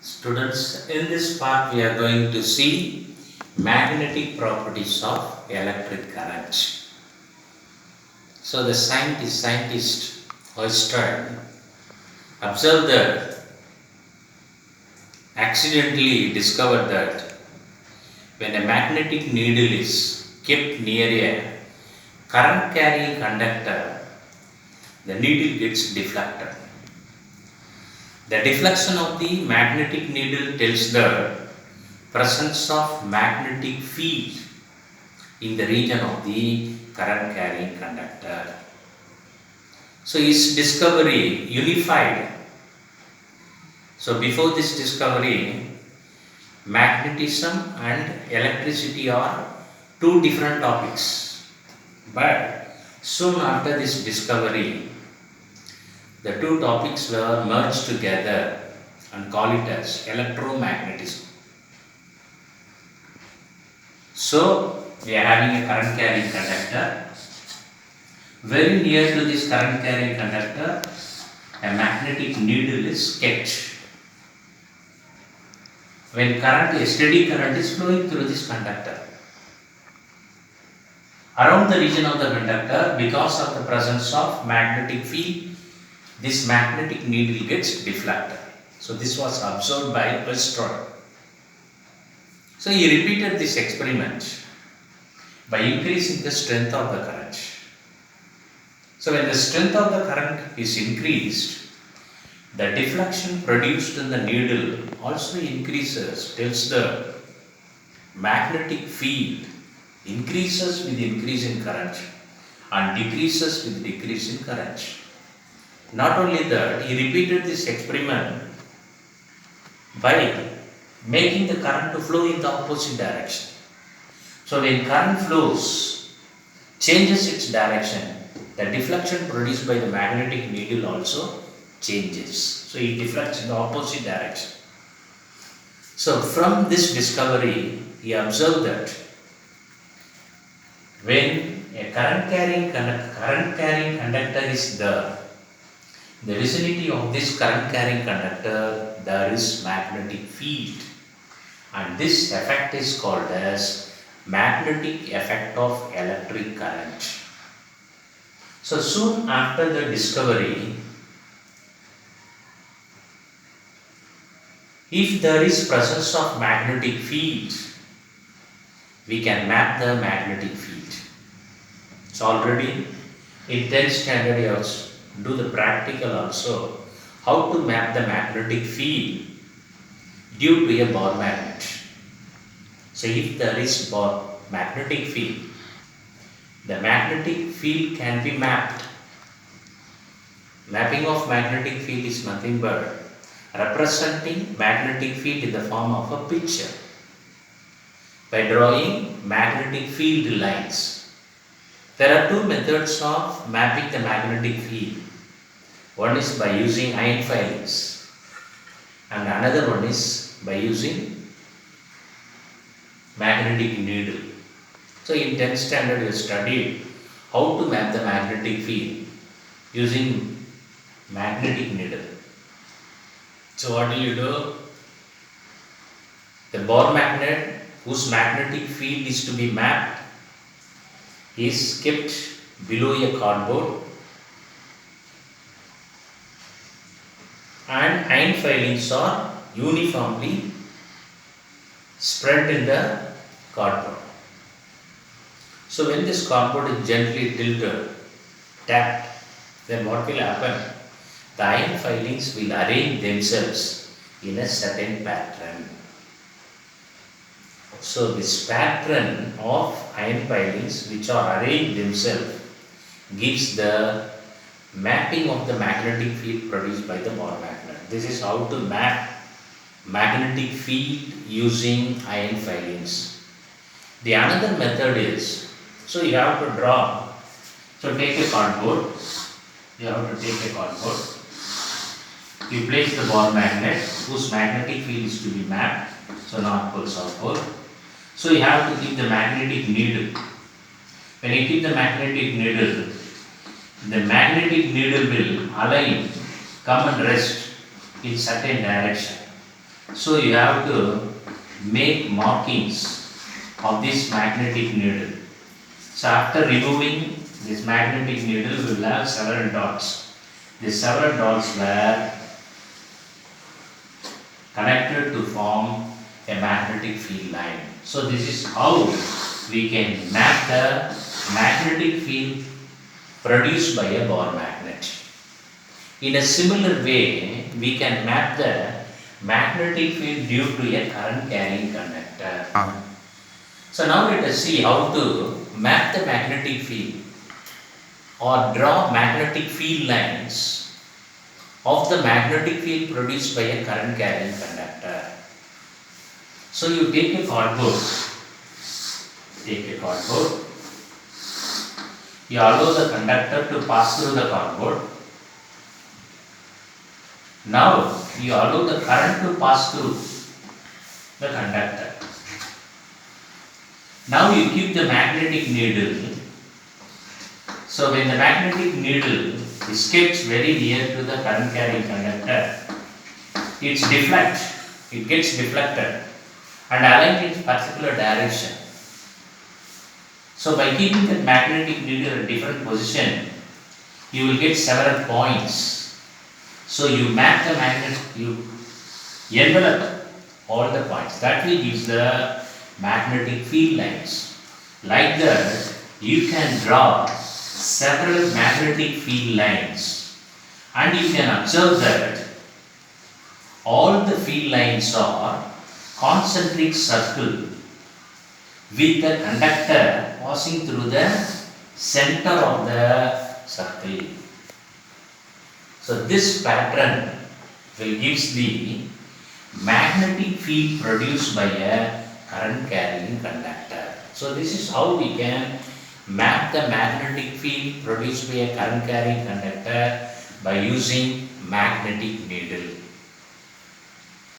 Students, in this part we are going to see magnetic properties of electric current. So the scientist Oersted observed that accidentally discovered that when a magnetic needle is kept near a current carrying conductor, the needle gets deflected. The deflection of the magnetic needle tells the presence of magnetic field in the region of the current carrying conductor. So his discovery unified. So before this discovery, magnetism and electricity are two different topics. But soon after this discovery, the two topics were merged together and call it as electromagnetism. So we are having a current carrying conductor. Very near to this current carrying conductor, a magnetic needle is kept. When a steady current is flowing through this conductor, around the region of the conductor, because of the presence of magnetic field, this magnetic needle gets deflected. So this was observed by Oersted. So he repeated this experiment by increasing the strength of the current. So when the strength of the current is increased, the deflection produced in the needle also increases, tells the magnetic field increases with increase in current and decreases with decrease in current. Not only that, he repeated this experiment by making the current to flow in the opposite direction. So when current flows, changes its direction, the deflection produced by the magnetic needle also changes. So it deflects in the opposite direction. So from this discovery, he observed that when a current carrying conductor is there, in the vicinity of this current carrying conductor, there is magnetic field, and this effect is called as magnetic effect of electric current. So soon after the discovery, if there is presence of magnetic field, we can map the magnetic field. So already in 10th standard you also do the practical also, how to map the magnetic field due to a ball magnet. So if there is magnetic field, the magnetic field can be mapped. Mapping of magnetic field is nothing but representing magnetic field in the form of a picture by drawing magnetic field lines. There are two methods of mapping the magnetic field. One is by using iron filings and another one is by using magnetic needle. So in 10th standard you studied how to map the magnetic field using magnetic needle. So what do you do? The ball magnet whose magnetic field is to be mapped is kept below a cardboard, and iron filings are uniformly spread in the cardboard. So when this cardboard is gently tilted, tapped, then what will happen? The iron filings will arrange themselves in a certain pattern. So this pattern of iron filings which are arranged themselves gives the mapping of the magnetic field produced by the ball magnet. This is how to map magnetic field using iron filings. The another method is, so you have to draw. So take a cardboard. You have to take a cardboard. You place the ball magnet whose magnetic field is to be mapped. So North Pole, South Pole. So you have to keep the magnetic needle. When you keep the magnetic needle will align, come and rest in certain direction. So you have to make markings of this magnetic needle. So after removing this magnetic needle, we will have several dots. These several dots were connected to form a magnetic field line. So this is how we can map the magnetic field produced by a bar magnet. In a similar way, we can map the magnetic field due to a current carrying conductor. So now let us see how to map the magnetic field or draw magnetic field lines of the magnetic field produced by a current carrying conductor. So you take a cardboard, you allow the conductor to pass through the cardboard. Now you allow the current to pass through the conductor. Now you keep the magnetic needle. So when the magnetic needle is kept very near to the current carrying conductor, it gets deflected and aligned in particular direction. So by keeping the magnetic needle at different position, you will get several points. So you map the magnet, you envelop all the points. That will give the magnetic field lines. Like that, you can draw several magnetic field lines, and you can observe that all the field lines are concentric circle with the conductor passing through the center of the circle. So this pattern will give the magnetic field produced by a current carrying conductor. So this is how we can map the magnetic field produced by a current carrying conductor by using magnetic needle.